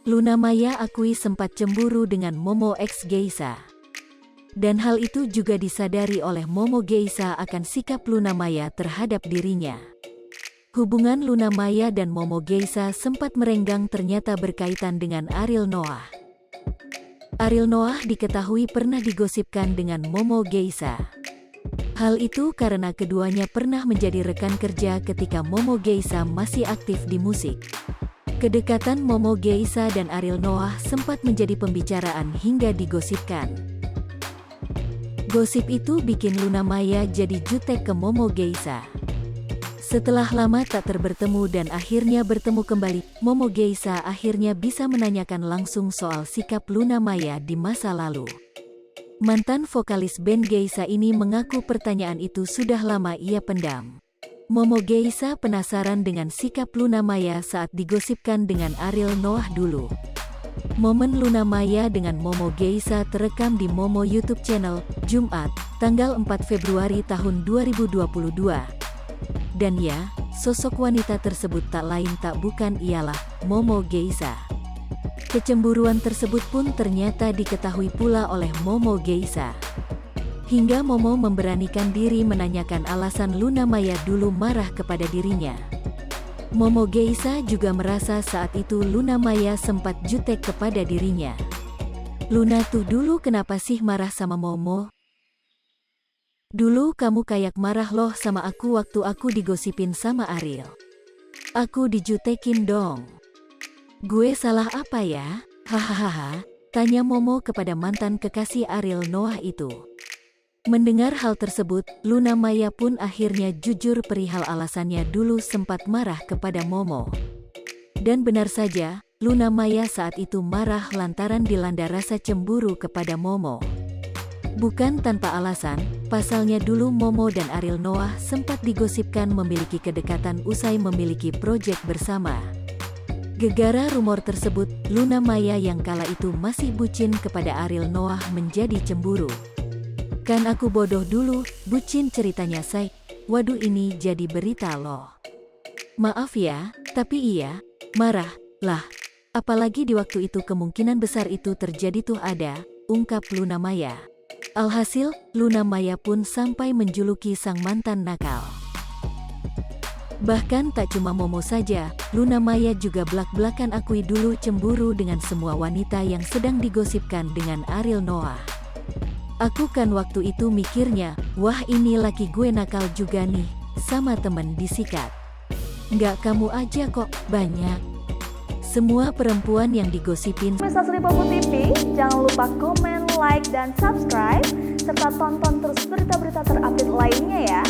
Luna Maya akui sempat cemburu dengan Momo X Geisha. Dan hal itu juga disadari oleh Momo Geisha akan sikap Luna Maya terhadap dirinya. Hubungan Luna Maya dan Momo Geisha sempat merenggang ternyata berkaitan dengan Ariel Noah. Ariel Noah diketahui pernah digosipkan dengan Momo Geisha. Hal itu karena keduanya pernah menjadi rekan kerja ketika Momo Geisha masih aktif di musik. Kedekatan Momo Geisha dan Ariel Noah sempat menjadi pembicaraan hingga digosipkan. Gosip itu bikin Luna Maya jadi jutek ke Momo Geisha. Setelah lama tak bertemu dan akhirnya bertemu kembali, Momo Geisha akhirnya bisa menanyakan langsung soal sikap Luna Maya di masa lalu. Mantan vokalis band Geisha ini mengaku pertanyaan itu sudah lama ia pendam. Momo Geisha penasaran dengan sikap Luna Maya saat digosipkan dengan Ariel Noah dulu. Momen Luna Maya dengan Momo Geisha terekam di Momo YouTube channel, Jumat, tanggal 4 Februari tahun 2022. Dan ya, sosok wanita tersebut tak lain tak bukan ialah Momo Geisha. Kecemburuan tersebut pun ternyata diketahui pula oleh Momo Geisha. Hingga Momo memberanikan diri menanyakan alasan Luna Maya dulu marah kepada dirinya. Momo Geisha juga merasa saat itu Luna Maya sempat jutek kepada dirinya. Luna tuh dulu kenapa sih marah sama Momo? Dulu kamu kayak marah loh sama aku waktu aku digosipin sama Ariel. Aku dijutekin dong. Gue salah apa ya? Hahaha, tanya Momo kepada mantan kekasih Ariel Noah itu. Mendengar hal tersebut, Luna Maya pun akhirnya jujur perihal alasannya dulu sempat marah kepada Momo. Dan benar saja, Luna Maya saat itu marah lantaran dilanda rasa cemburu kepada Momo. Bukan tanpa alasan, pasalnya dulu Momo dan Ariel Noah sempat digosipkan memiliki kedekatan usai memiliki proyek bersama. Gegara rumor tersebut, Luna Maya yang kala itu masih bucin kepada Ariel Noah menjadi cemburu. Kan aku bodoh dulu, bucin ceritanya say. Waduh ini jadi berita loh. Maaf ya, tapi iya, marah, lah. Apalagi di waktu itu kemungkinan besar itu terjadi tuh ada, ungkap Luna Maya. Alhasil, Luna Maya pun sampai menjuluki sang mantan nakal. Bahkan tak cuma Momo saja, Luna Maya juga belak-belakan akui dulu cemburu dengan semua wanita yang sedang digosipkan dengan Ariel Noah. Aku kan waktu itu mikirnya, wah ini laki gue nakal juga nih, sama temen disikat. Nggak kamu aja kok, banyak. Semua perempuan yang digosipin. Pemirsa Sri Popo TV, jangan lupa komen, like, dan subscribe, serta tonton terus berita-berita terupdate lainnya ya.